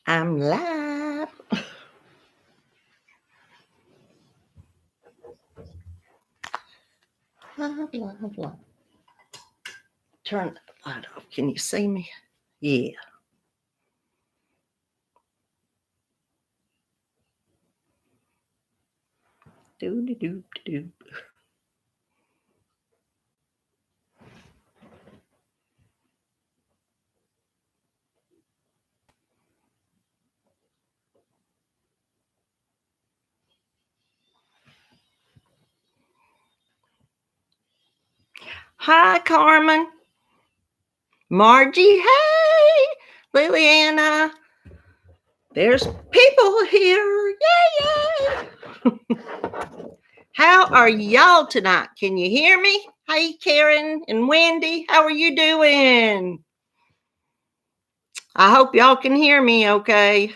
I'm live. Live. Turn the light off. Can you see me? Yeah. Do. Hi, Carmen. Margie, hey. Liliana. There's people here. Yay. How are y'all tonight? Can you hear me? Hey, Karen and Wendy. How are you doing? I hope y'all can hear me okay.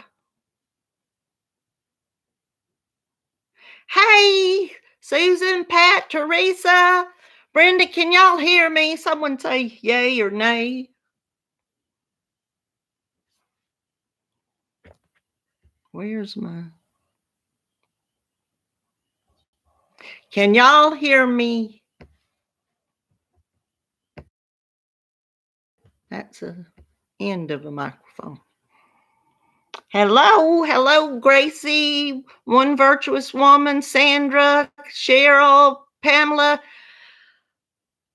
Hey, Susan, Pat, Teresa, Brenda, can y'all hear me? Someone say yay or nay. Where's my... Can y'all hear me? That's the end of a microphone. Hello, Gracie, One Virtuous Woman, Sandra, Cheryl, Pamela,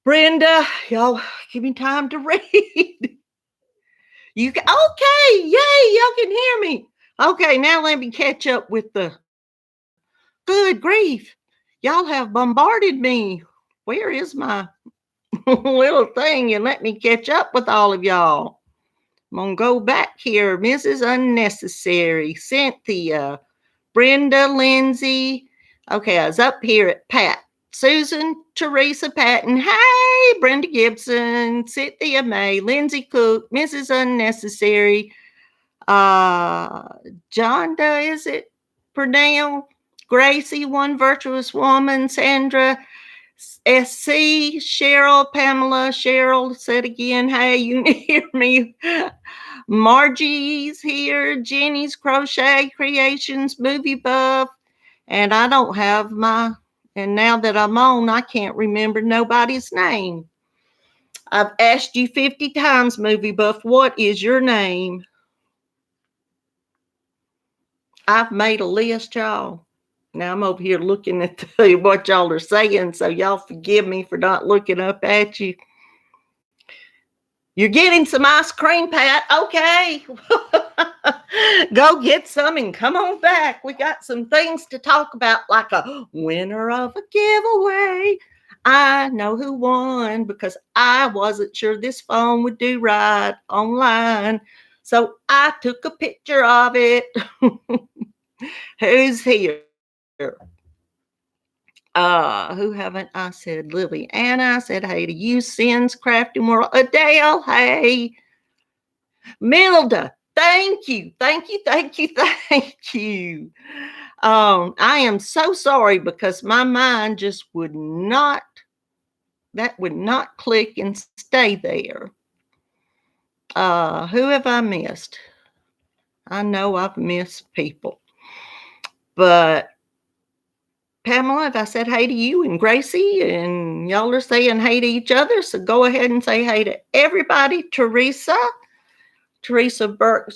Brenda. Y'all give me time to read. You can, okay, yay, y'all can hear me. Okay, now let me catch up with the... Good grief. Y'all have bombarded me. Where is my little thing? And let me catch up with all of y'all. I'm going to go back here. Mrs. Unnecessary, Cynthia, Brenda, Lindsay. Okay, I was up here at Pat. Susan, Teresa Patton. Hey, Brenda Gibson, Cynthia May, Lindsay Cook, Mrs. Unnecessary. Jonda, is it? Purnell, Gracie, One Virtuous Woman, Sandra, SC, Cheryl, Pamela, Cheryl said again, hey, you can hear me. Margie's here, Jenny's Crochet Creations, Movie Buff, and I don't have my, and now that I'm on, I can't remember nobody's name. I've asked you 50 times, Movie Buff, what is your name? I've made a list, y'all. Now I'm over here looking at what y'all are saying, so y'all forgive me for not looking up at you. You're getting some ice cream, Pat. Okay. Go get some and come on back. We got some things to talk about, like a winner of a giveaway. I know who won because I wasn't sure this phone would do right online. So I took a picture of it. Who's here? Who haven't I said? Lily Anna, I said hey to you. Sins Crafting World. Adele, hey. Milda, thank you. I am so sorry because my mind just would not click and stay there. Who have I missed? I know I've missed people, but Pamela, if I said hey to you and Gracie, and y'all are saying hey to each other, so go ahead and say hey to everybody. Teresa Burke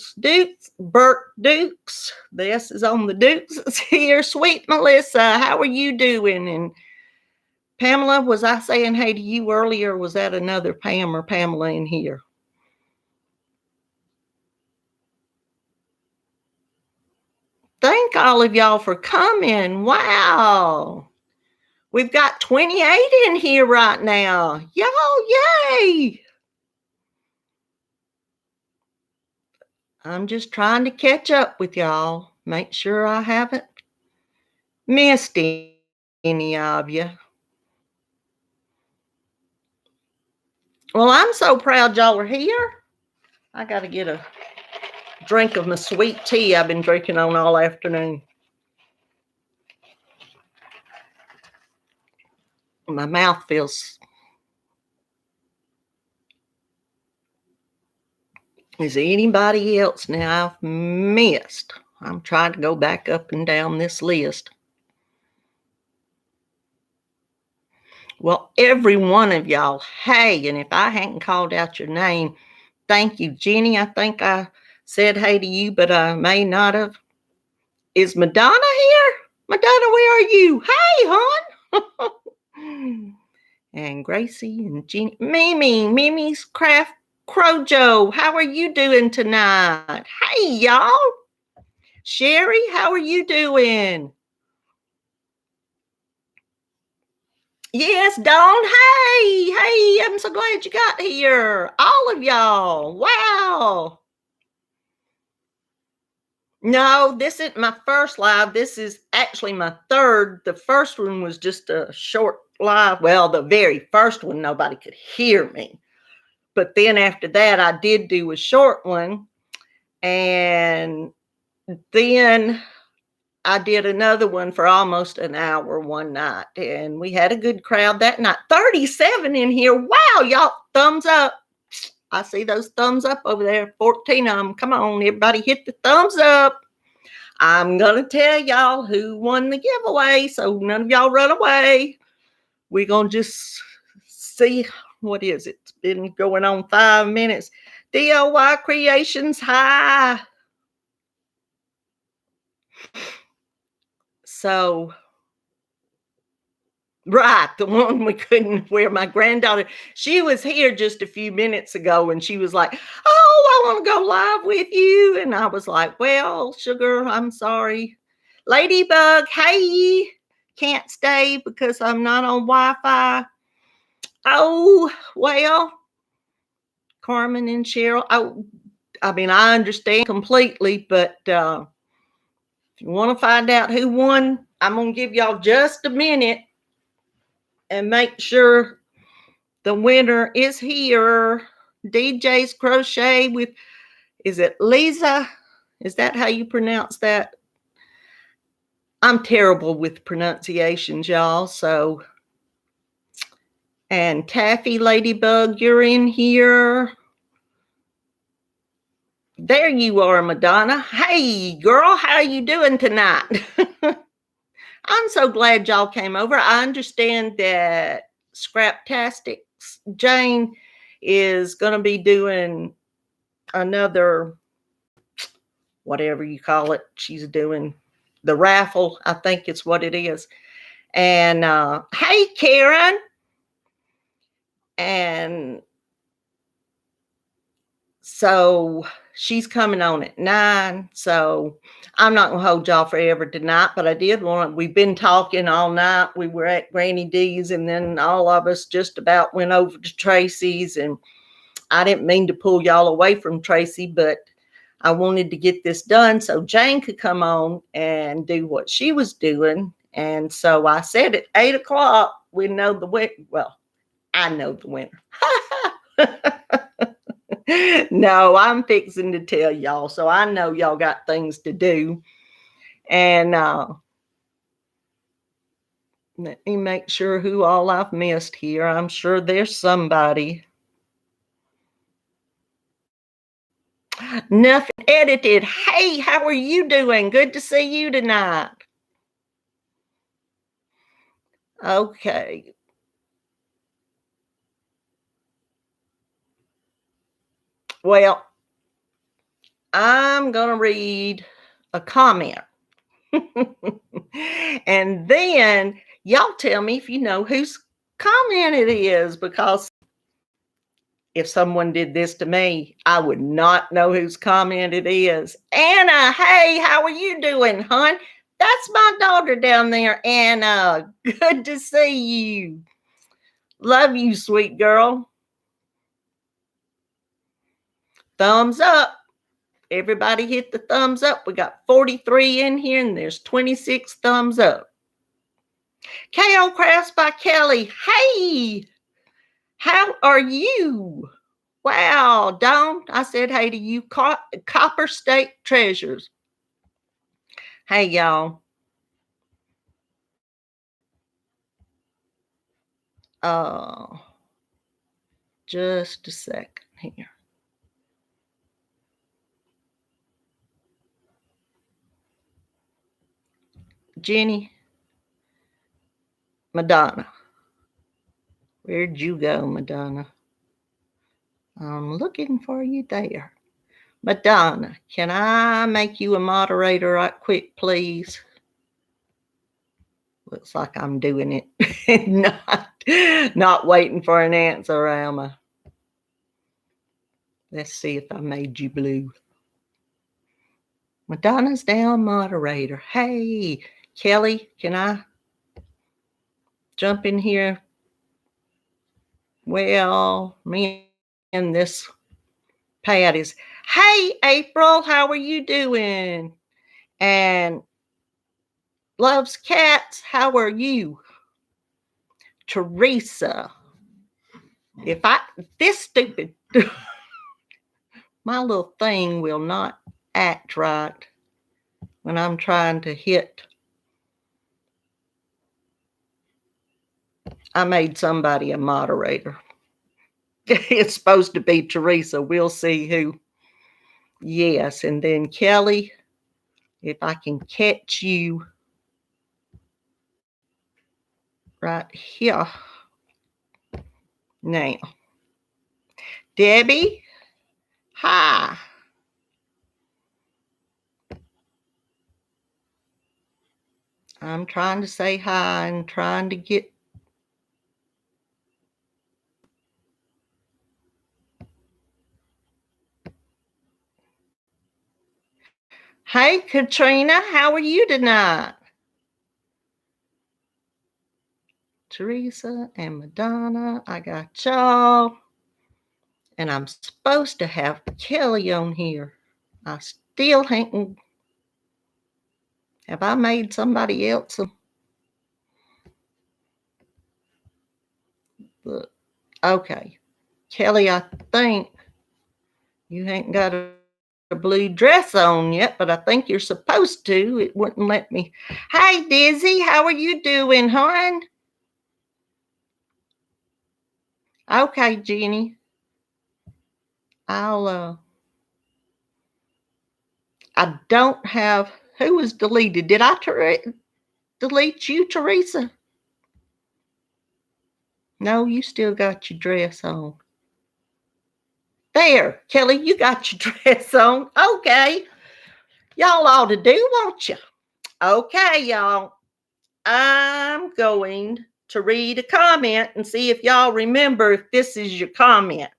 Dukes. The S is on the Dukes. It's here. Sweet Melissa, how are you doing? And Pamela, was I saying hey to you earlier? Or was that another Pam or Pamela in here? Thank all of y'all for coming. Wow. We've got 28 in here right now. Y'all, yay. I'm just trying to catch up with y'all. Make sure I haven't missed any of you. Well, I'm so proud y'all are here. I got to get a drink of my sweet tea I've been drinking on all afternoon. My mouth feels Is there anybody else now I've missed? I'm trying to go back up and down this list. Well, every one of y'all, hey, and if I hadn't called out your name, thank you. Jenny, I think I said hey to you, but I may not have. Is Madonna here? Madonna, where are you? Hey, hon. And Gracie and Jenny. Mimi's Craft Crojo, how are you doing tonight? Hey, y'all. Sherry, how are you doing? Yes, Dawn. Hey, I'm so glad you got here. All of y'all. Wow. No, this isn't my first live. This is actually my third. The first one was just a short live. Well, the very first one, nobody could hear me. But then after that, I did do a short one. And then I did another one for almost an hour one night. And we had a good crowd that night. 37 in here. Wow, y'all, thumbs up. I see those thumbs up over there. 14 of them. Come on, everybody hit the thumbs up. I'm going to tell y'all who won the giveaway, so none of y'all run away. We're going to just see, what is it? It's been going on 5 minutes. DIY Creations, hi. So, right, the one we couldn't, where my granddaughter, she was here just a few minutes ago, and she was like, oh, I want to go live with you. And I was like, well, sugar, I'm sorry. Ladybug, hey, can't stay because I'm not on Wi-Fi. Oh, well, Carmen and Cheryl, I mean, I understand completely, but if you want to find out who won, I'm going to give y'all just a minute and make sure the winner is here. DJ's Crochet with, is it Lisa? Is that how you pronounce that? I'm terrible with pronunciations, y'all. So, and Taffy Ladybug, you're in here. There you are, Madonna. Hey, girl, how are you doing tonight? I'm so glad y'all came over. I understand that Scraptastics Jane is going to be doing another, whatever you call it. She's doing the raffle. I think it's what it is. And hey, Karen. And so she's coming on at 9. So I'm not going to hold y'all forever tonight, but I did want, we've been talking all night. We were at Granny D's, and then all of us just about went over to Tracy's, and I didn't mean to pull y'all away from Tracy, but I wanted to get this done so Jane could come on and do what she was doing. And so I said at 8 o'clock, we know the winner. Well, I know the winner. No, I'm fixing to tell y'all. So I know y'all got things to do. And let me make sure who all I've missed here. I'm sure there's somebody. Nothing edited. Hey, how are you doing? Good to see you tonight. Okay. Well, I'm going to read a comment. And then y'all tell me if you know whose comment it is, because if someone did this to me, I would not know whose comment it is. Anna, hey, how are you doing, hon? That's my daughter down there, Anna. Good to see you. Love you, sweet girl. Thumbs up. Everybody hit the thumbs up. We got 43 in here, and there's 26 thumbs up. KO Crafts by Kelly. Hey, how are you? Wow, Dawn, I said hey to you. Copper State Treasures. Hey, y'all. Just a second here. Jenny, Madonna. Where'd you go, Madonna? I'm looking for you there. Madonna, can I make you a moderator right quick, please? Looks like I'm doing it. not waiting for an answer, am I? Let's see if I made you blue. Madonna's down moderator. Hey, Kelly, can I jump in here? Well, me and this Pat is, hey, April, how are you doing? And loves cats, how are you? Teresa, this stupid, my little thing will not act right when I'm trying to hit. I made somebody a moderator. It's supposed to be Teresa. We'll see who. Yes, and then Kelly, if I can catch you right here. Now, Debbie, hi. I'm trying to say hi and trying to get. Hey, Katrina, how are you tonight? Teresa and Madonna, I got y'all. And I'm supposed to have Kelly on here. I still haven't. Have I made somebody else? Okay. Kelly, I think you ain't got a blue dress on yet, but I think you're supposed to. It wouldn't let me. Hey, Dizzy, how are you doing, hon? Okay, Jenny. I don't have, who was deleted? Did I delete you, Teresa? No, you still got your dress on. There, Kelly, you got your dress on. Okay. Y'all ought to do, won't you? Okay, y'all. I'm going to read a comment and see if y'all remember if this is your comment.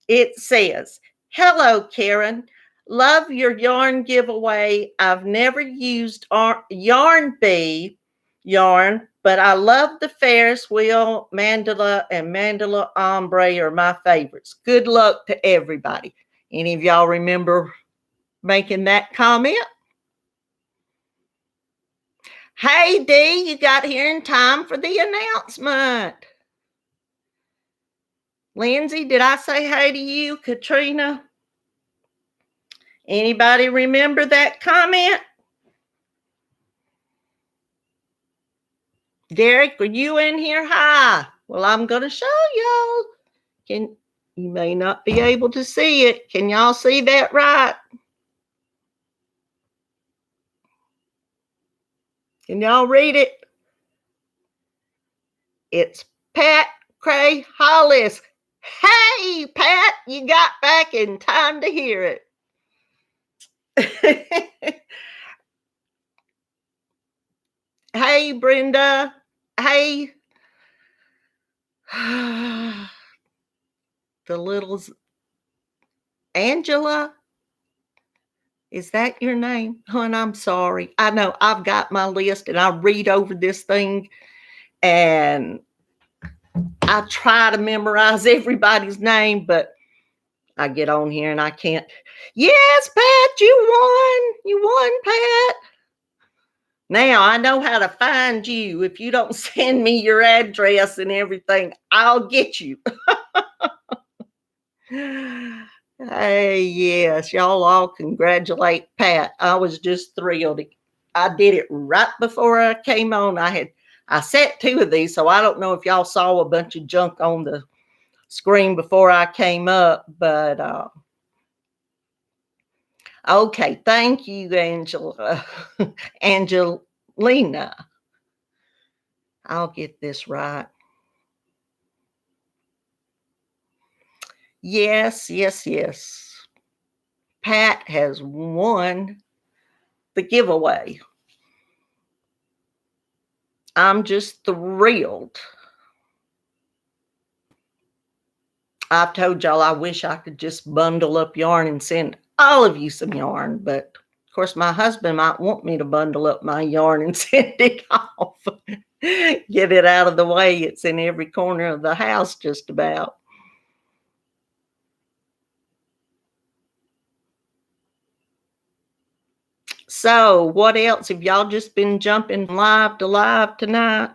It says, hello, Karen. Love your yarn giveaway. I've never used yarn bee yarn, but I love the Ferris wheel, mandala, and mandala ombre are my favorites. Good luck to everybody. Any of y'all remember making that comment? Hey, Dee, you got here in time for the announcement. Lindsay, did I say hey to you? Katrina? Anybody remember that comment? Derek, are you in here? Hi. Well, I'm going to show y'all. You may not be able to see it. Can y'all see that right? Can y'all read it? It's Pat Cray Hollis. Hey, Pat, you got back in time to hear it. Hey, Brenda. Hey. The little Angela. Is that your name? Hon, I'm sorry. I know I've got my list and I read over this thing and I try to memorize everybody's name, but I get on here and I can't. Yes, Pat, you won. You won, Pat. Now I know how to find you. If you don't send me your address and everything, I'll get you. Hey, yes, y'all all congratulate Pat. I was just thrilled. I did it right before I came on. I set 2 of these, so I don't know if y'all saw a bunch of junk on the screen before I came up, but okay, thank you, Angela. Angela Lena. I'll get this right. Yes, yes, yes. Pat has won the giveaway. I'm just thrilled. I've told y'all I wish I could just bundle up yarn and send all of you some yarn, but of course my husband might want me to bundle up my yarn and send it off. Get it out of the way. It's in every corner of the house just about. So what else? Have y'all just been jumping live to live tonight?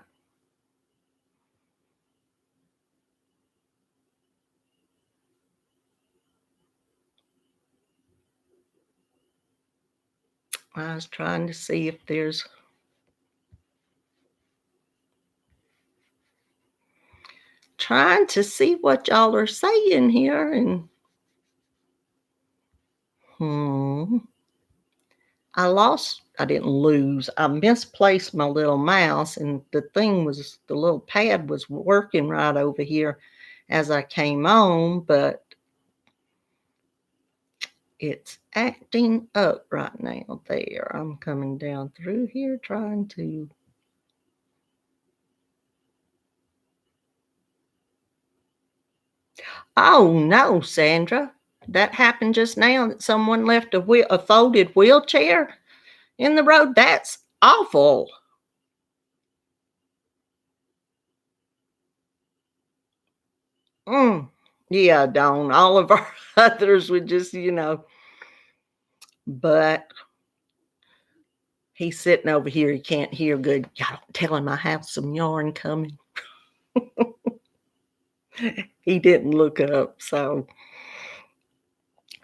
I was trying to see if there's trying to see what y'all are saying here, and I didn't lose. I misplaced my little mouse, and the little pad was working right over here as I came on, but it's acting up right now. There, I'm coming down through here trying to. Oh no, Sandra. That happened just now that someone left a folded wheelchair in the road. That's awful. Yeah, Dawn. All of our others would just, but he's sitting over here. He can't hear good. Y'all don't tell him I have some yarn coming. He didn't look up, so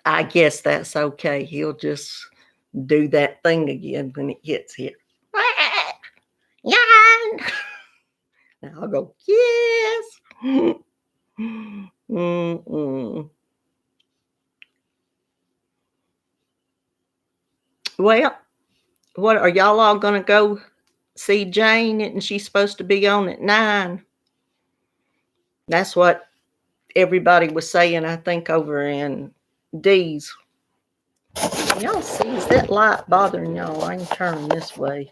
I guess that's okay. He'll just do that thing again when it gets here. Yarn! And I'll go, yes. Well, what are y'all all going to go see Jane? Isn't she supposed to be on at 9? That's what everybody was saying, I think, over in D's. Y'all see, is that light bothering y'all? I can turn this way.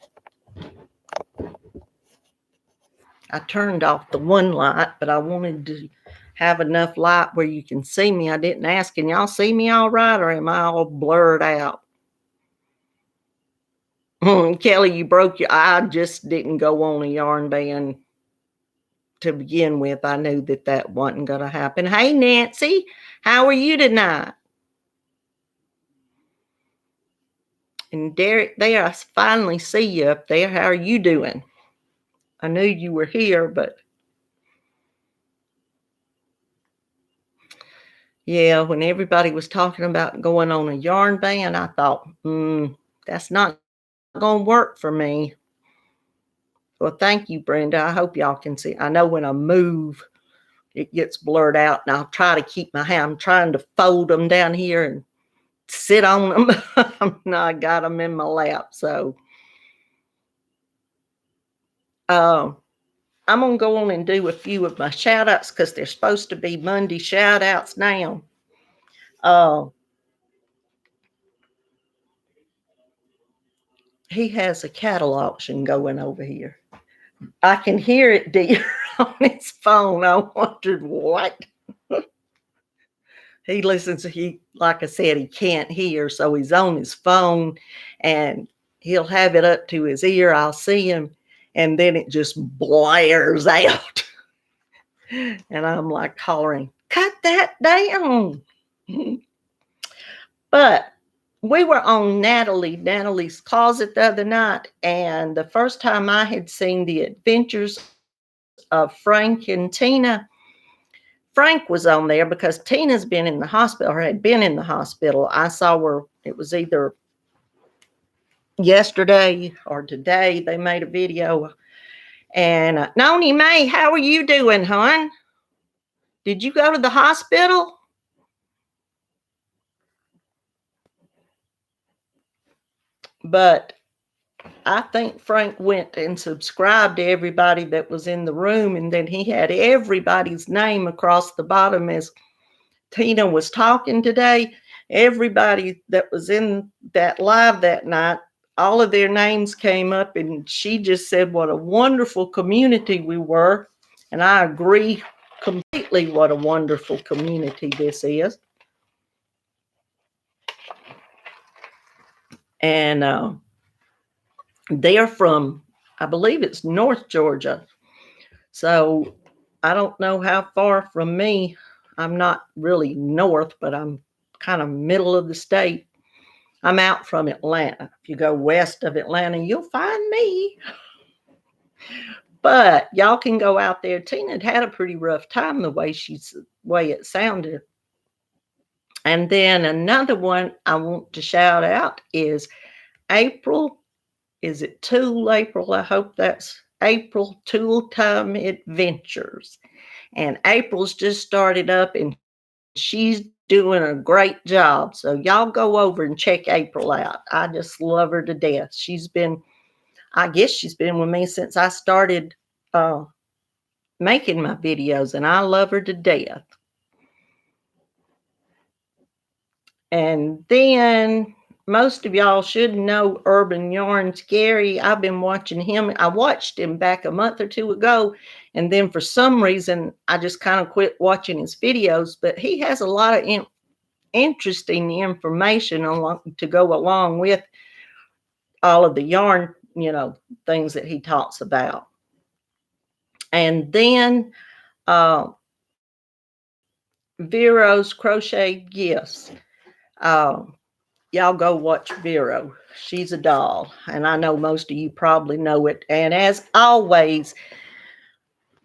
I turned off the one light, but I wanted to have enough light where you can see me. I didn't ask, can y'all see me all right, or am I all blurred out? Kelly, you broke your eye. I just didn't go on a yarn band to begin with. I knew that wasn't going to happen. Hey, Nancy, how are you tonight? And Derek, there, I finally see you up there. How are you doing? I knew you were here, but yeah, when everybody was talking about going on a yarn band, I thought, that's not going to work for me. Well, thank you, Brenda. I hope y'all can see. I know when I move, it gets blurred out, and I'll try to keep my hand. I'm trying to fold them down here and sit on them. No, I got them in my lap. So I'm going to go on and do a few of my shout outs because they're supposed to be Monday shout outs now. He has a cattle auction going over here. I can hear it, dear, on his phone. I wondered what. He listens, like I said, he can't hear, so he's on his phone, and he'll have it up to his ear. I'll see him, and then it just blares out. And I'm like hollering, cut that down. But we were on Natalie's closet the other night, and the first time I had seen the adventures of Frank and Tina, Frank was on there because Tina's been in the hospital, or had been in the hospital. I saw her, it was either yesterday or today, they made a video. And Noni May, how are you doing, hon? Did you go to the hospital? But I think Frank went and subscribed to everybody that was in the room, and then he had everybody's name across the bottom as Tina was talking today. Everybody that was in that live that night, all of their names came up, and she just said what a wonderful community we were. And I agree completely what a wonderful community this is. And they're from, I believe it's North Georgia. So I don't know how far from me. I'm not really north, but I'm kind of middle of the state. I'm out from Atlanta. If you go west of Atlanta, you'll find me. But y'all can go out there. Tina had a pretty rough time the way it sounded. And then another one I want to shout out is April. Is it Tool April? I hope that's April Tool Time Adventures. And April's just started up and she's doing a great job. So y'all go over and check April out. I just love her to death. I guess she's been with me since I started making my videos, and I love her to death. And then most of y'all should know Urban Yarns Gary. I've been watching him. I watched him back a month or two ago, and then for some reason I just kind of quit watching his videos. But he has a lot of interesting information to go along with all of the yarn, things that he talks about. And then Vero's Crochet Gifts. Y'all go watch Vero. She's a doll, and I know most of you probably know it. And as always,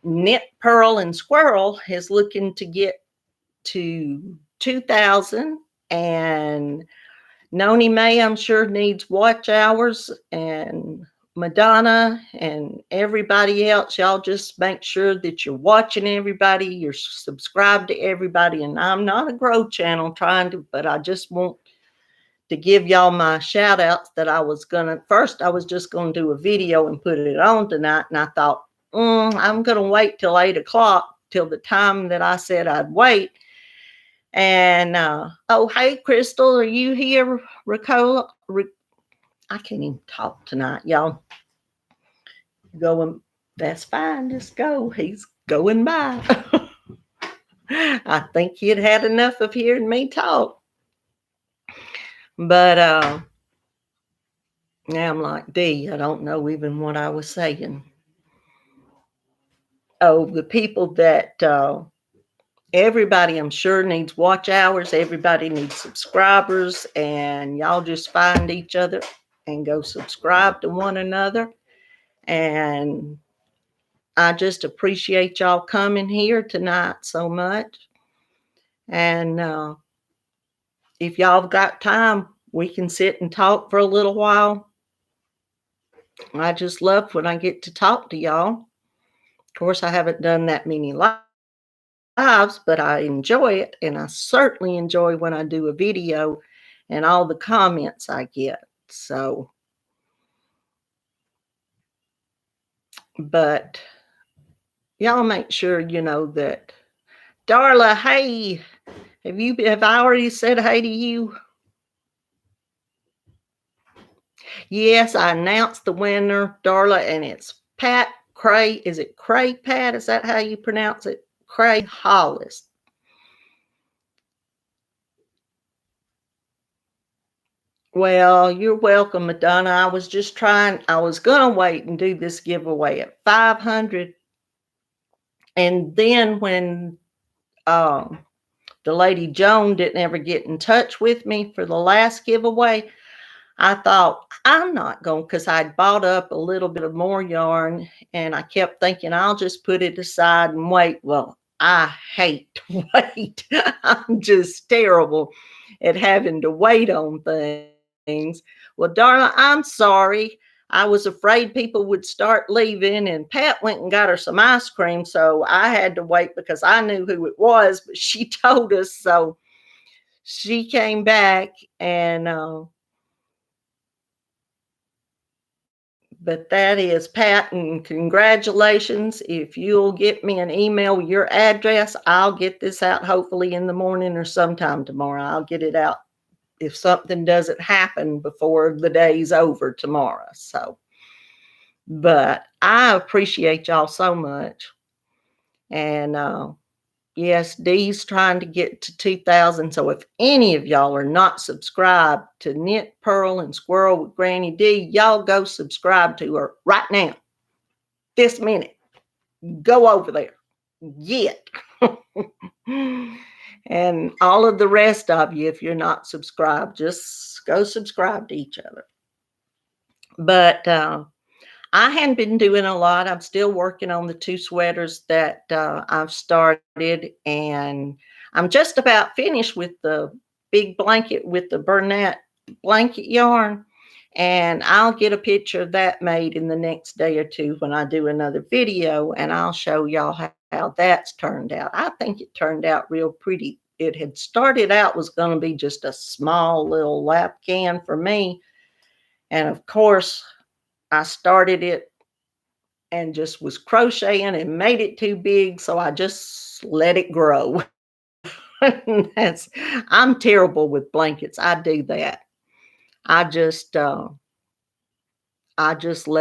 Knit Pearl and Squirrel is looking to get to 2,000, and Noni May, I'm sure, needs watch hours, and Madonna and everybody else. Y'all just make sure that you're watching everybody, you're subscribed to everybody. And I'm not a grow channel but I just want to give y'all my shout outs that I was just going to do a video and put it on tonight. And I thought, I'm going to wait till 8 o'clock, till the time that I said I'd wait. And, oh, hey, Crystal, are you here? Ricola? I can't even talk tonight, y'all. Going, that's fine. Just go. He's going by. I think he had enough of hearing me talk. But now I'm like, I don't know even what I was saying. Oh, the people that everybody, I'm sure, needs watch hours. Everybody needs subscribers, and y'all just find each other and go subscribe to one another. And I just appreciate y'all coming here tonight so much. And if y'all have got time, we can sit and talk for a little while. I just love when I get to talk to y'all. Of course, I haven't done that many lives, but I enjoy it. And I certainly enjoy when I do a video and all the comments I get. So, but y'all make sure you know that. Darla, hey, have I already said hey to you? Yes, I announced the winner, Darla, and it's Pat Cray. Is it Cray, Pat? Is that how you pronounce it? Cray Hollis. Well, you're welcome, Madonna. I was going to wait and do this giveaway at 500. And then when the lady Joan didn't ever get in touch with me for the last giveaway, I thought, I'm not going, because I'd bought up a little bit of more yarn, and I kept thinking, I'll just put it aside and wait. Well, I hate to wait. I'm just terrible at having to wait on things. Well, darling, I'm sorry. I was afraid people would start leaving, and Pat went and got her some ice cream, so I had to wait because I knew who it was, but she told us, so she came back, and But that is Pat, and congratulations. If you'll get me an email with your address, I'll get this out hopefully in the morning or sometime tomorrow. I'll get it out if something doesn't happen before the day's over tomorrow. So, but I appreciate y'all so much. And yes, Dee's trying to get to 2,000. So if any of y'all are not subscribed to Knit Pearl and Squirrel with Granny D, y'all go subscribe to her right now. This minute. Go over there. Get. And all of the rest of you, if you're not subscribed, just go subscribe to each other. But I hadn't been doing a lot. I'm still working on the 2 sweaters that I've started, and I'm just about finished with the big blanket with the Burnett blanket yarn, and I'll get a picture of that made in the next day or 2 when I do another video, and I'll show y'all how that's turned out. I think it turned out real pretty. It had started out was going to be just a small little lap can for me, and of course I started it and just was crocheting and made it too big, so I just let it grow. I'm terrible with blankets. I do that. I just let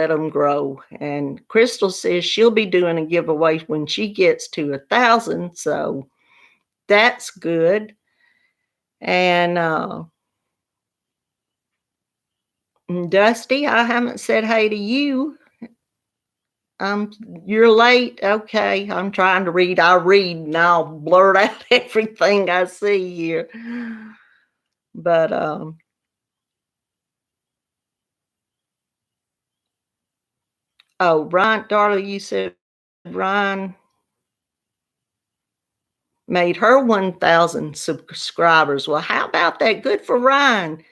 them grow. And Crystal says she'll be doing a giveaway when she gets to 1,000, so that's good. And Dusty, I haven't said hey to you. You're late. Okay, I'm trying to read. I read and I'll blurt out everything I see here. But oh, Ryan, Darla, you said Ryan made her 1,000 subscribers. Well, how about that? Good for Ryan.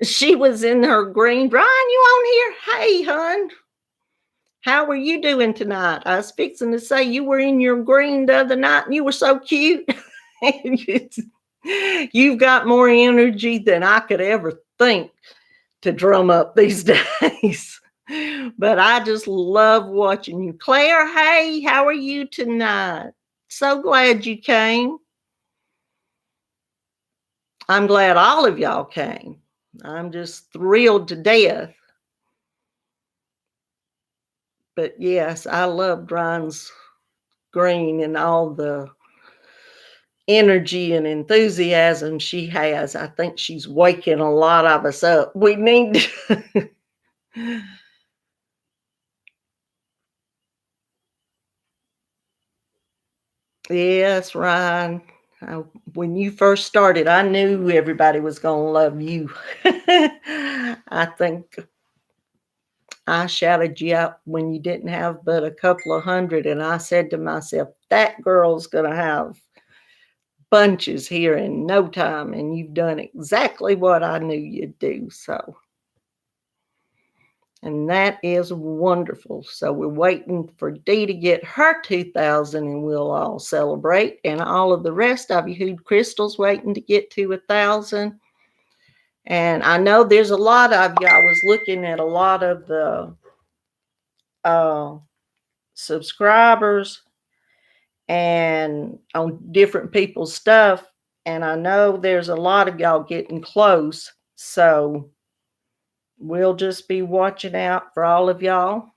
She was in her green. Ryan, you on here? Hey, hun. How were you doing tonight? I was fixing to say you were in your green the other night and you were so cute. You've got more energy than I could ever think to drum up these days. But I just love watching you. Claire, hey, how are you tonight? So glad you came. I'm glad all of y'all came. I'm just thrilled to death. But yes, I love Ryan's green and all the energy and enthusiasm she has. I think she's waking a lot of us up. We need to. Yes, Ryan. When you first started, I knew everybody was going to love you. I think I shouted you out when you didn't have but a couple of hundred, and I said to myself, that girl's going to have bunches here in no time, and you've done exactly what I knew you'd do. So, and that is wonderful. So we're waiting for Dee to get her 2,000 and we'll all celebrate. And all of the rest of you who Crystal's waiting to get to 1,000. And I know there's a lot of you. I was looking at a lot of the subscribers and on different people's stuff. And I know there's a lot of y'all getting close. So we'll just be watching out for all of y'all.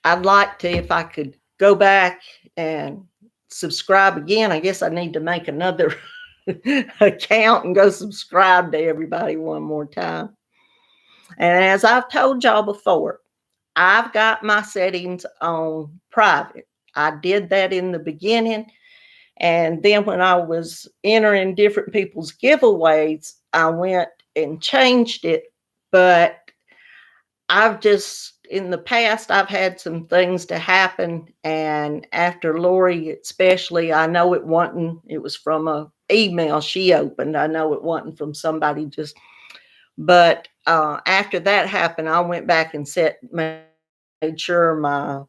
I'd like to, if I could go back and subscribe again. I guess I need to make another account and go subscribe to everybody one more time. And as I've told y'all before, I've got my settings on private. I did that in the beginning. And then when I was entering different people's giveaways, I went and changed it. But I've just, in the past, I've had some things to happen. And after Lori, especially, I know it was from a email she opened. I know it wasn't from somebody just, but after that happened, I went back and made sure my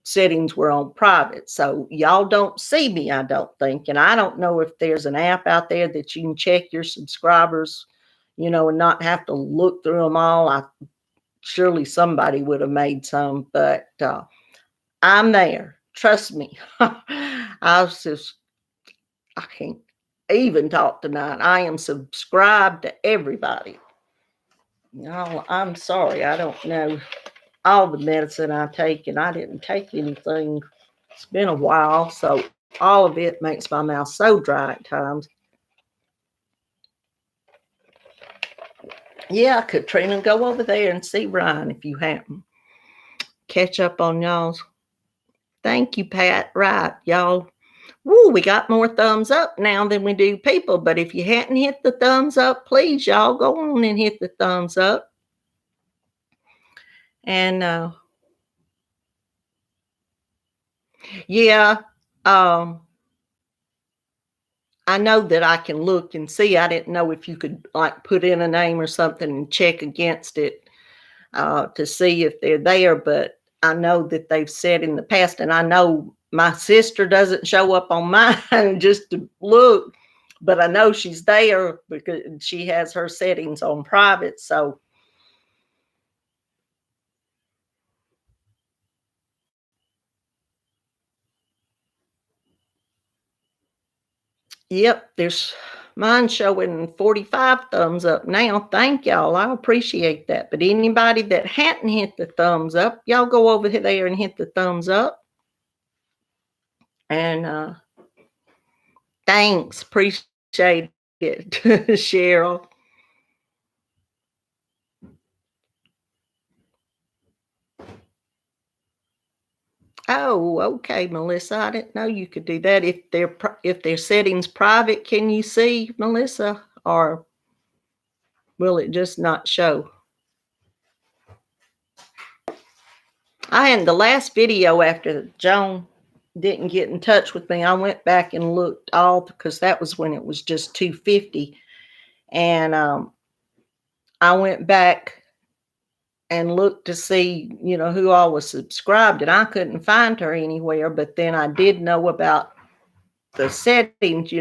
settings were on private. So y'all don't see me, I don't think. And I don't know if there's an app out there that you can check your subscribers, and not have to look through them all. I surely somebody would have made some, but I'm there. Trust me. I can't even talk tonight. I am subscribed to everybody. No, I'm sorry. I don't know all the medicine I take, and I didn't take anything. It's been a while, so all of it makes my mouth so dry at times. Yeah, Katrina, go over there and see Ryan if you happen. Catch up on y'all's. Thank you, Pat. Right, y'all. Woo, we got more thumbs up now than we do people. But if you hadn't hit the thumbs up, please, y'all, go on and hit the thumbs up. And yeah, I know that I can look and see. I didn't know if you could like put in a name or something and check against it to see if they're there. But I know that they've said in the past, and I know my sister doesn't show up on mine just to look, but I know she's there because she has her settings on private. So yep, there's mine showing 45 thumbs up now. Thank y'all. I appreciate that. But anybody that hadn't hit the thumbs up, y'all go over there and hit the thumbs up. And thanks. Appreciate it, Cheryl. Oh, okay, Melissa. I didn't know you could do that. If their settings private, can you see, Melissa, or will it just not show? I had the last video after Joan didn't get in touch with me. I went back and looked all because that was when it was just 250, and I went back and looked to see, who all was subscribed, and I couldn't find her anywhere. But then I did know about the settings.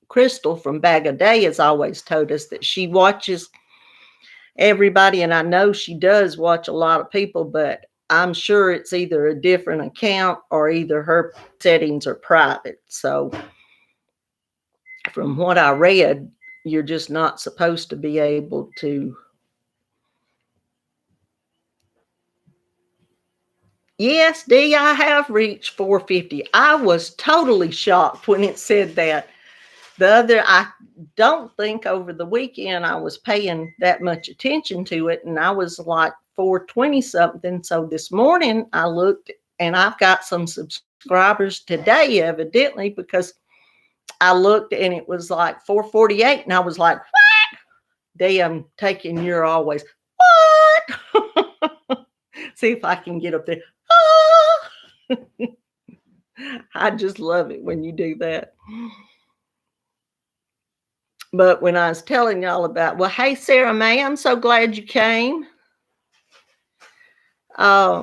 Crystal from Bag a Day has always told us that she watches everybody, and I know she does watch a lot of people, but I'm sure it's either a different account or either her settings are private. So from what I read, you're just not supposed to be able to. Yes, D, I have reached 450. I was totally shocked when it said that. I don't think over the weekend I was paying that much attention to it, and I was like 420 something. So this morning I looked, and I've got some subscribers today, evidently, because I looked and it was like 448, and I was like, what? Damn, taking your always, what? See if I can get up there. I just love it when you do that. But when I was telling y'all about, well, hey, Sarah May, I'm so glad you came. I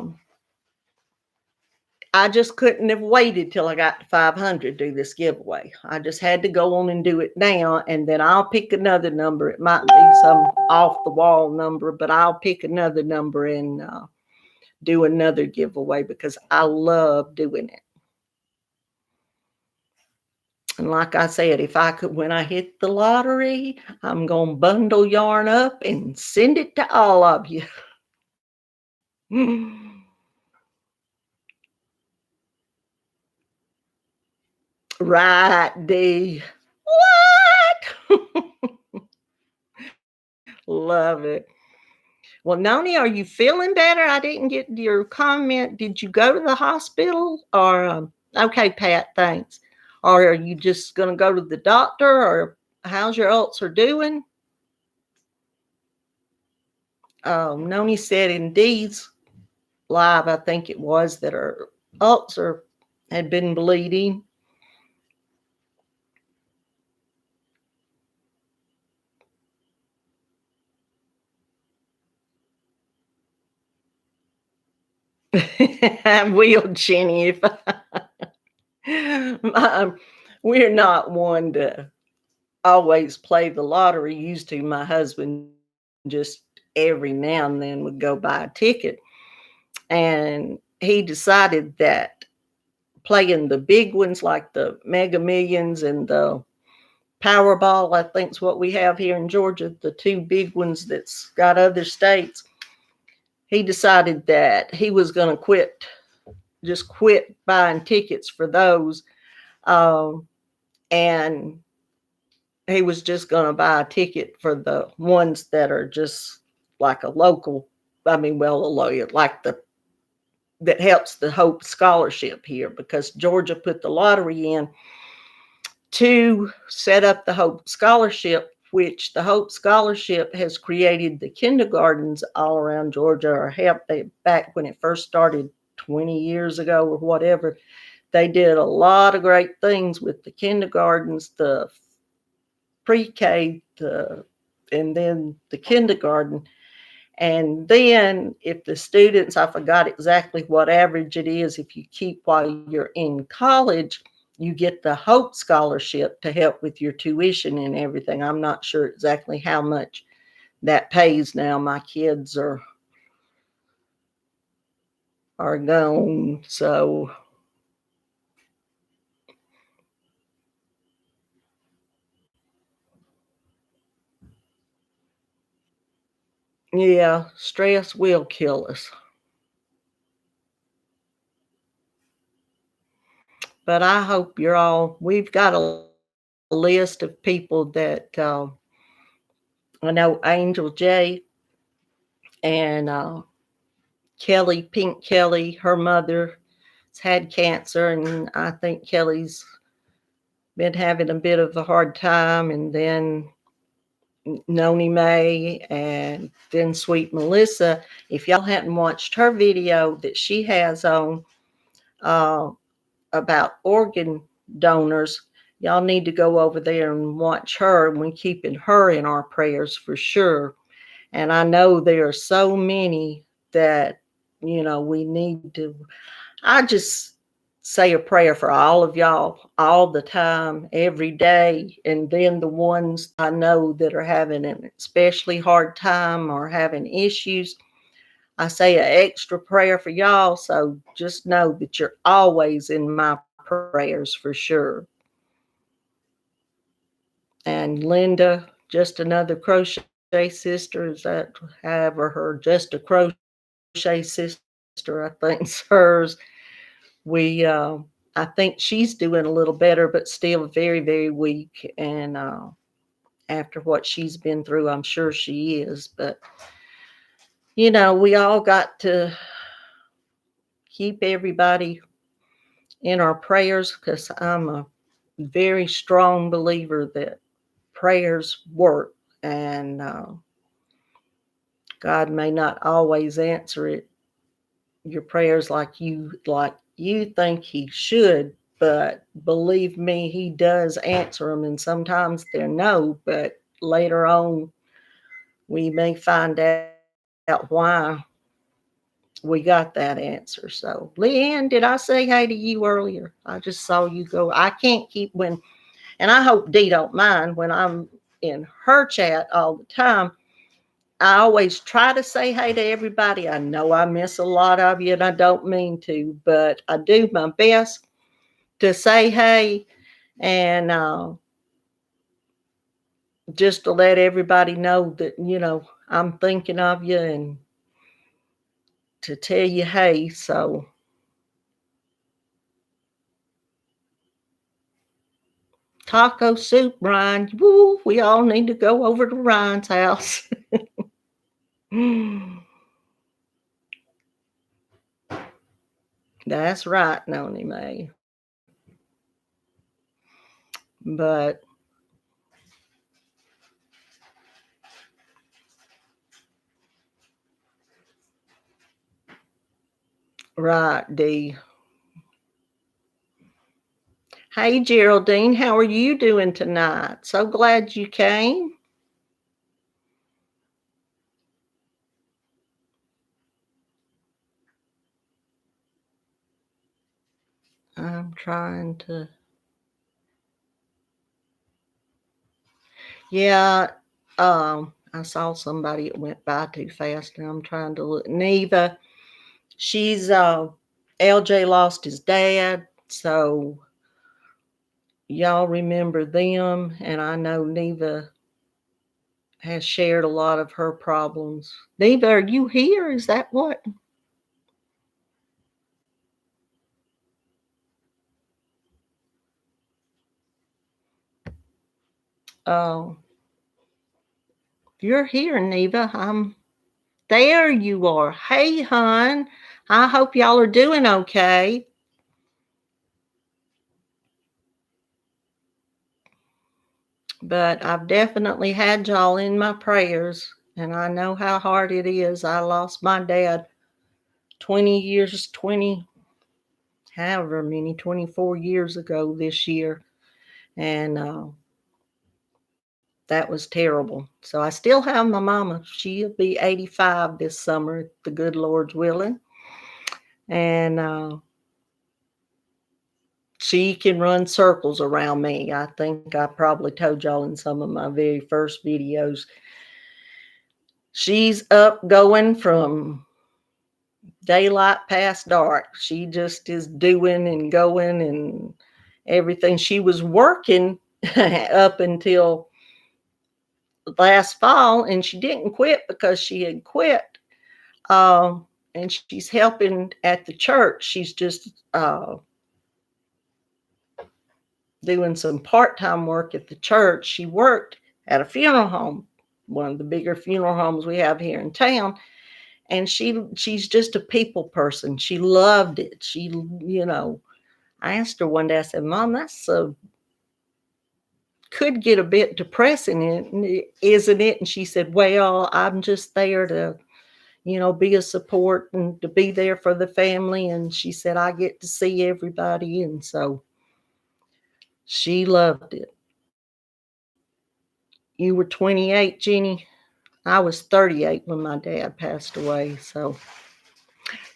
just couldn't have waited till I got to 500 to do this giveaway. I just had to go on and do it now, and then I'll pick another number. It might be some off the wall number, but I'll pick another number and do another giveaway because I love doing it. And like I said, if I could, when I hit the lottery, I'm going to bundle yarn up and send it to all of you. Right, D. What? Love it. Well, Noni, are you feeling better? I didn't get your comment. Did you go to the hospital? Or okay, Pat, thanks. Or are you just going to go to the doctor? Or how's your ulcer doing? Noni said in Dee's live, I think it was, that her ulcer had been bleeding. I will, Jenny. If we're not one to always play the lottery. Used to, my husband just every now and then would go buy a ticket. And he decided that playing the big ones like the Mega Millions and the Powerball, I think is what we have here in Georgia, the two big ones that's got other states. He decided that he was going to quit buying tickets for those. Um, and he was just going to buy a ticket for the ones that are just like a local, I mean, well, a lawyer, like that helps the Hope Scholarship here, because Georgia put the lottery in to set up the Hope Scholarship, which the Hope Scholarship has created the kindergartens all around Georgia, or helped. Back when it first started 20 years ago or whatever, they did a lot of great things with the kindergartens, the pre-K, and then the kindergarten. And then if the students, I forgot exactly what average it is, if you keep while you're in college, you get the Hope Scholarship to help with your tuition and everything. I'm not sure exactly how much that pays now. My kids are gone, so yeah, stress will kill us. But I hope we've got a list of people that I know Angel J and Kelly, Pink Kelly, her mother has had cancer, and I think Kelly's been having a bit of a hard time. And then Noni May, and then Sweet Melissa. If y'all hadn't watched her video that she has on uh, about organ donors, y'all need to go over there and watch her. And we're keeping her in our prayers for sure. And I know there are so many that, we need to. I just say a prayer for all of y'all all the time, every day. And then the ones I know that are having an especially hard time or having issues, I say an extra prayer for y'all. So just know that you're always in my prayers for sure. And Linda, just another crochet sister, is that however her just a crochet sister, I think's hers. We I think she's doing a little better, but still very, very weak. And after what she's been through, I'm sure she is. But we all got to keep everybody in our prayers, because I'm a very strong believer that prayers work. And God may not always answer your prayers like you think he should, but believe me, he does answer them. And sometimes they're no, but later on we may find out why we got that answer. So Leanne, did I say hey to you earlier? I just saw you go. I can't keep and I hope Dee don't mind when I'm in her chat all the time. I always try to say hey to everybody. I know I miss a lot of you and I don't mean to, but I do my best to say hey, and just to let everybody know that, I'm thinking of you, and to tell you hey. So taco soup, Ryan. Woo, we all need to go over to Ryan's house. That's right, Noni May. But right, Dee. Hey, Geraldine, how are you doing tonight? So glad you came. I'm trying to. Yeah, I saw somebody that went by too fast, and I'm trying to look. Neva, she's LJ lost his dad, so y'all remember them, and I know Neva has shared a lot of her problems. Neva, are you here? Is that what? Oh, you're here, Neva. There you are. Hey, hon. I hope y'all are doing okay. But I've definitely had y'all in my prayers, and I know how hard it is. I lost my dad 20 years, 20, however many, 24 years ago this year. And that was terrible. So I still have my mama. She'll be 85 this summer, if the good Lord's willing. And she can run circles around me. I think I probably told y'all in some of my very first videos. She's up going from daylight past dark. She just is doing and going and everything. She was working up until last fall, and she didn't quit because she had quit. And she's helping at the church. She's just doing some part-time work at the church. She worked at a funeral home, one of the bigger funeral homes we have here in town. And she's just a people person. She loved it. She, I asked her one day, I said, Mom, that's could get a bit depressing, isn't it? And she said, well, I'm just there to, be a support and to be there for the family. And she said, I get to see everybody. And so she loved it. You were 28, Jenny. I was 38 when my dad passed away. So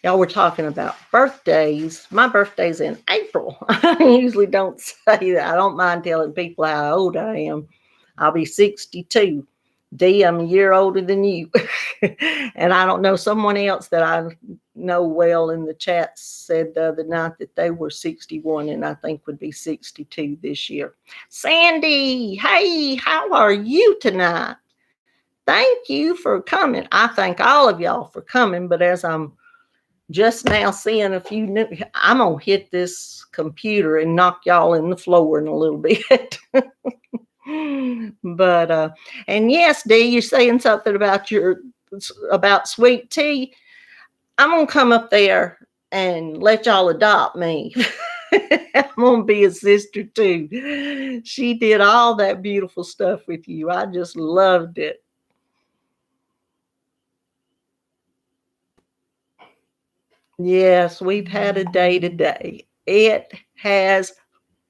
y'all were talking about birthdays. My birthday's in April. I usually don't say that. I don't mind telling people how old I am. I'll be 62. Dee, I'm a year older than you. And I don't know, someone else that I know well in the chat said the other night that they were 61 and I think would be 62 this year. Sandy, hey, how are you tonight? Thank you for coming. I thank all of y'all for coming, but as I'm just now seeing a few new, I'm going to hit this computer and knock y'all in the floor in a little bit. But and yes, Dee, you're saying something about sweet tea. I'm gonna come up there and let y'all adopt me. I'm gonna be a sister too. She did all that beautiful stuff with you. I just loved it. Yes, we've had a day today. It has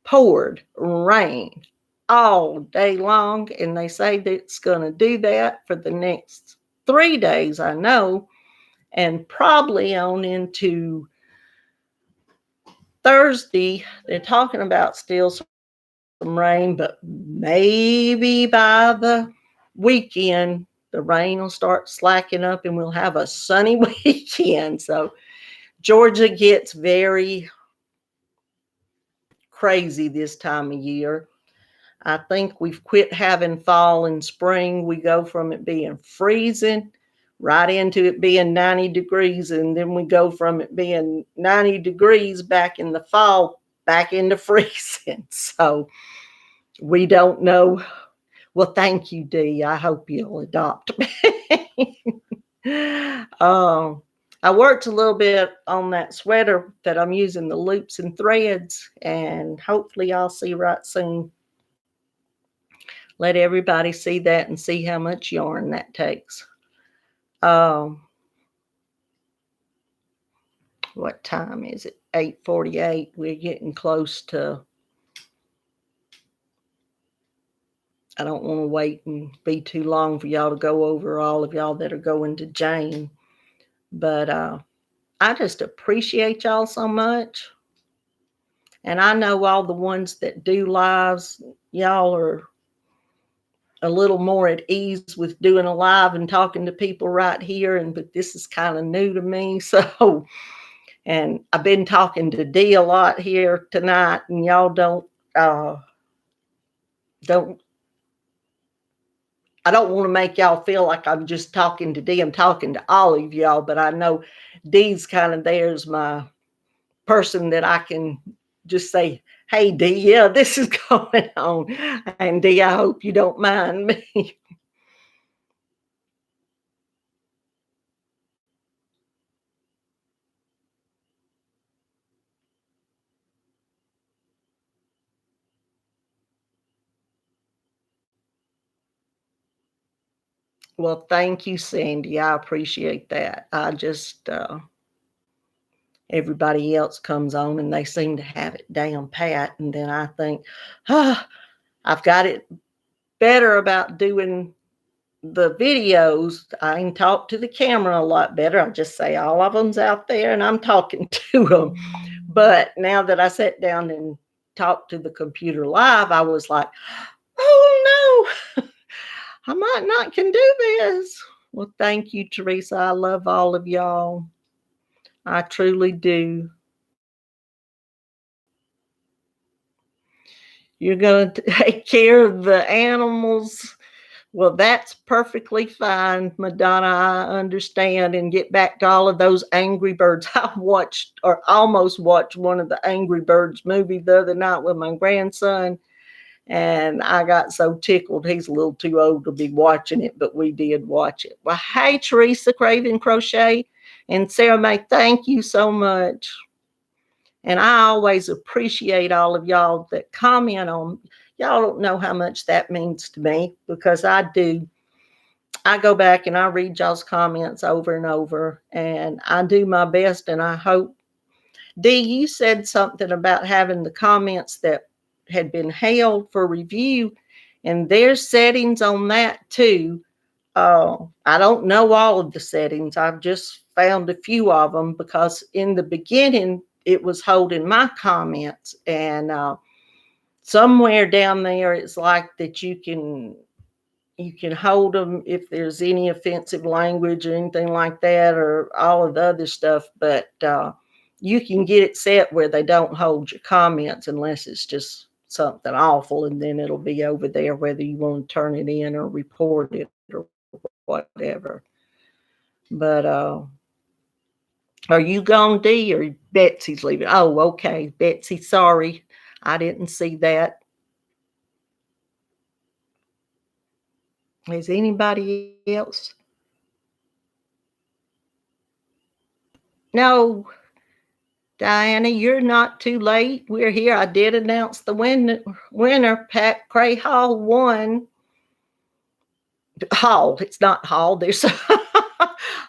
poured rain all day long, and they say that it's going to do that for the next 3 days, I know, and probably on into Thursday. They're talking about still some rain, but maybe by the weekend the rain will start slacking up and we'll have a sunny weekend. So Georgia gets very crazy this time of year. I think we've quit having fall and spring. We go from it being freezing right into it being 90 degrees. And then we go from it being 90 degrees back in the fall, back into freezing. So we don't know. Well, thank you, Dee. I hope you'll adopt me. I worked a little bit on that sweater that I'm using the loops and threads, and hopefully I'll see right soon. Let everybody see that and see how much yarn that takes. What time is it? 8:48. We're getting close to. I don't want to wait and be too long for y'all to go over, all of y'all that are going to Jane. But I just appreciate y'all so much. And I know all the ones that do lives, y'all are a little more at ease with doing a live and talking to people right here. But this is kind of new to me. So, and I've been talking to Dee a lot here tonight, and y'all don't I don't want to make y'all feel like I'm just talking to Dee. I'm talking to all of y'all, but I know Dee's kind of there as my person that I can just say, hey, Dee, yeah, this is going on. And Dee, I hope you don't mind me. Well, thank you, Sandy. I appreciate that. I just, everybody else comes on and they seem to have it down pat. And then I think, I've got it better about doing the videos. I can talk to the camera a lot better. I just say all of them's out there and I'm talking to them. But now that I sat down and talked to the computer live, I was like, oh no, I might not can do this. Well, thank you, Teresa. I love all of y'all. I truly do. You're going to take care of the animals. Well, that's perfectly fine, Madonna. I understand. And get back to all of those Angry Birds. I watched or almost watched one of the Angry Birds movie the other night with my grandson. And I got so tickled. He's a little too old to be watching it, but we did watch it. Well, hey, Teresa Craven Crochet and Sarah May, thank you so much. And I always appreciate all of y'all that comment on. Y'all don't know how much that means to me, because I do. I go back and I read y'all's comments over and over, and I do my best. And I hope, Dee, you said something about having the comments that had been held for review, and there's settings on that too. I don't know all of the settings. I've just found a few of them, because in the beginning it was holding my comments, and somewhere down there it's like that you can hold them if there's any offensive language or anything like that, or all of the other stuff. But you can get it set where they don't hold your comments unless it's just something awful, and then it'll be over there whether you want to turn it in or report it or whatever. But are you gone, Dee, or Betsy's leaving? Oh, okay, Betsy, sorry, I didn't see that. Is anybody else? No, Diana, you're not too late. We're here. I did announce the winner. Pat Cray Hall won. Hall. It's not Hall. There's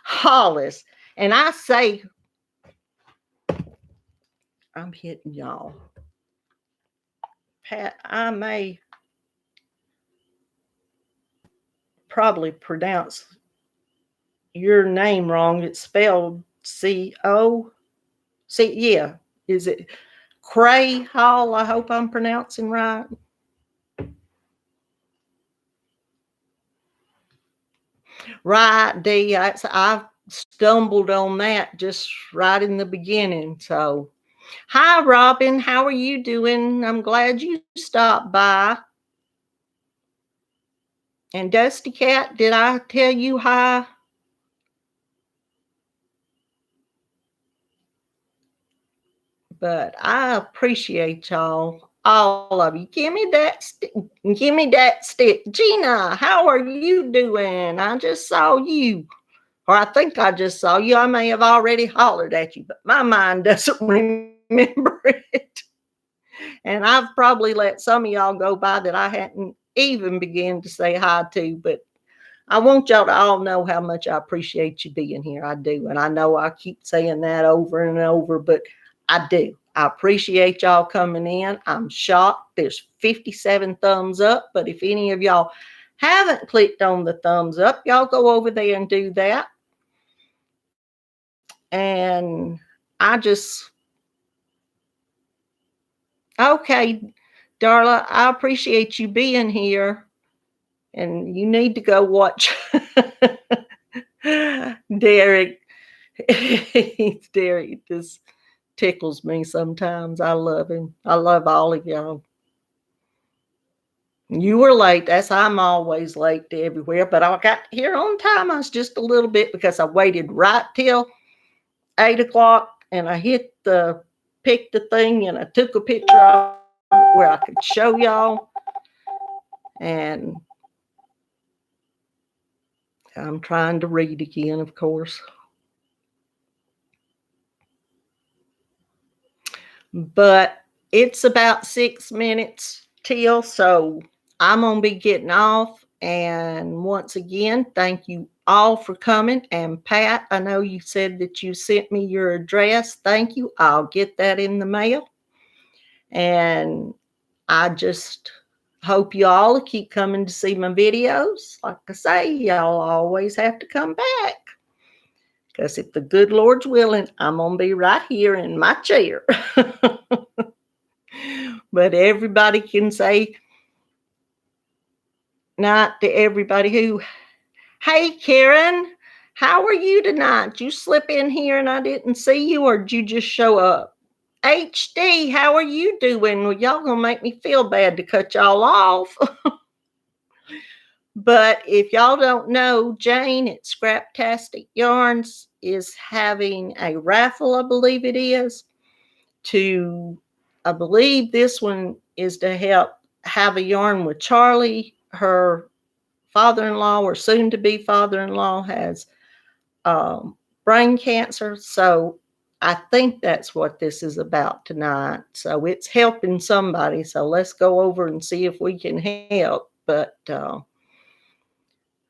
Hollis. And I say, I'm hitting y'all. Pat, I may probably pronounce your name wrong. It's spelled C-O. See, yeah. Is it Cray Hall? I hope I'm pronouncing right. Right, Dee. I stumbled on that just right in the beginning. So, hi, Robin. How are you doing? I'm glad you stopped by. And Dusty Cat, did I tell you hi? But I appreciate y'all, all of you. Give me that stick. Gina, how are you doing? I just saw you. Or I think I just saw you. I may have already hollered at you, but my mind doesn't remember it. And I've probably let some of y'all go by that I hadn't even begun to say hi to. But I want y'all to all know how much I appreciate you being here. I do. And I know I keep saying that over and over, but I do. I appreciate y'all coming in. I'm shocked. There's 57 thumbs up. But if any of y'all haven't clicked on the thumbs up, y'all go over there and do that. And I just, okay, Darla, I appreciate you being here. And you need to go watch Derek. Derek just tickles me sometimes. I love him. I love all of y'all. You were late. I'm always late to everywhere, but I got here on time. I was just a little bit because I waited right till 8 o'clock, and I picked the thing, and I took a picture of it where I could show y'all. And I'm trying to read again, of course. But it's about 6 minutes till, so I'm going to be getting off. And once again, thank you all for coming. And Pat, I know you said that you sent me your address. Thank you. I'll get that in the mail. And I just hope you all keep coming to see my videos. Like I say, y'all always have to come back. Because if the good Lord's willing, I'm going to be right here in my chair. But everybody can say not to everybody who, hey, Karen, how are you tonight? Did you slip in here and I didn't see you, or did you just show up? HD, how are you doing? Well, y'all going to make me feel bad to cut y'all off. But if y'all don't know, Jane at Scraptastic Yarns is having a raffle, I believe it is, I believe this one is to help have a yarn with Charlie. Her father-in-law, or soon-to-be father-in-law, has brain cancer. So I think that's what this is about tonight. So it's helping somebody. So let's go over and see if we can help. But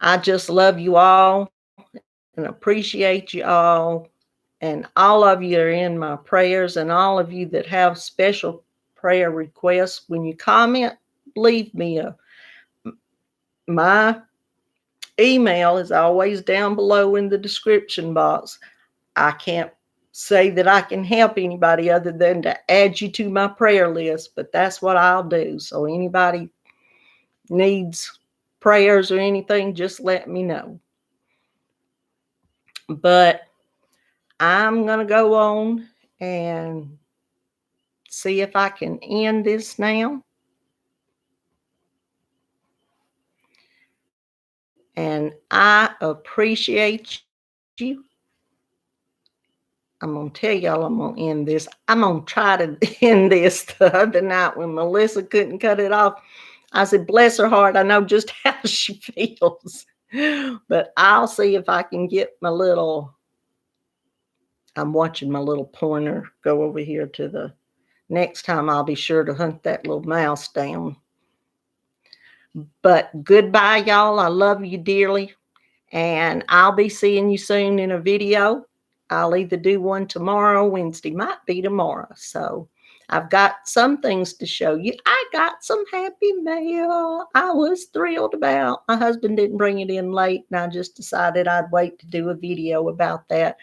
I just love you all and appreciate you all. And all of you are in my prayers, and all of you that have special prayer requests, when you comment, leave me my email is always down below in the description box. I can't say that I can help anybody other than to add you to my prayer list, but that's what I'll do. So anybody needs prayers or anything, just let me know. But I'm going to go on and see if I can end this now. And I appreciate you. I'm going to tell y'all I'm going to end this. I'm going to try to end this. The other night when Melissa couldn't cut it off, I said, bless her heart, I know just how she feels. But I'll see if I can get I'm watching my little pointer go over here to the next time. I'll be sure to hunt that little mouse down. But goodbye, y'all. I love you dearly. And I'll be seeing you soon in a video. I'll either do one tomorrow, Wednesday, might be tomorrow. So I've got some things to show you. I got some happy mail I was thrilled about. My husband didn't bring it in late, and I just decided I'd wait to do a video about that.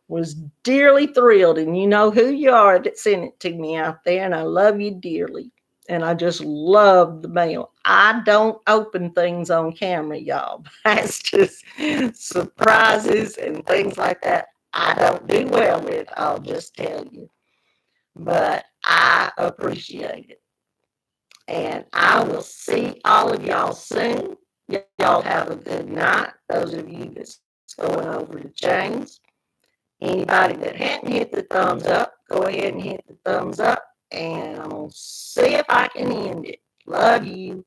Was dearly thrilled, and you know who you are that sent it to me out there, and I love you dearly. And I just love the mail. I don't open things on camera, y'all. That's just surprises and things like that. I don't do well with, I'll just tell you. But I appreciate it. And I will see all of y'all soon. Y'all have a good night. Those of you that's going over to James. Anybody that hadn't hit the thumbs up, go ahead and hit the thumbs up. And I'm going to see if I can end it. Love you.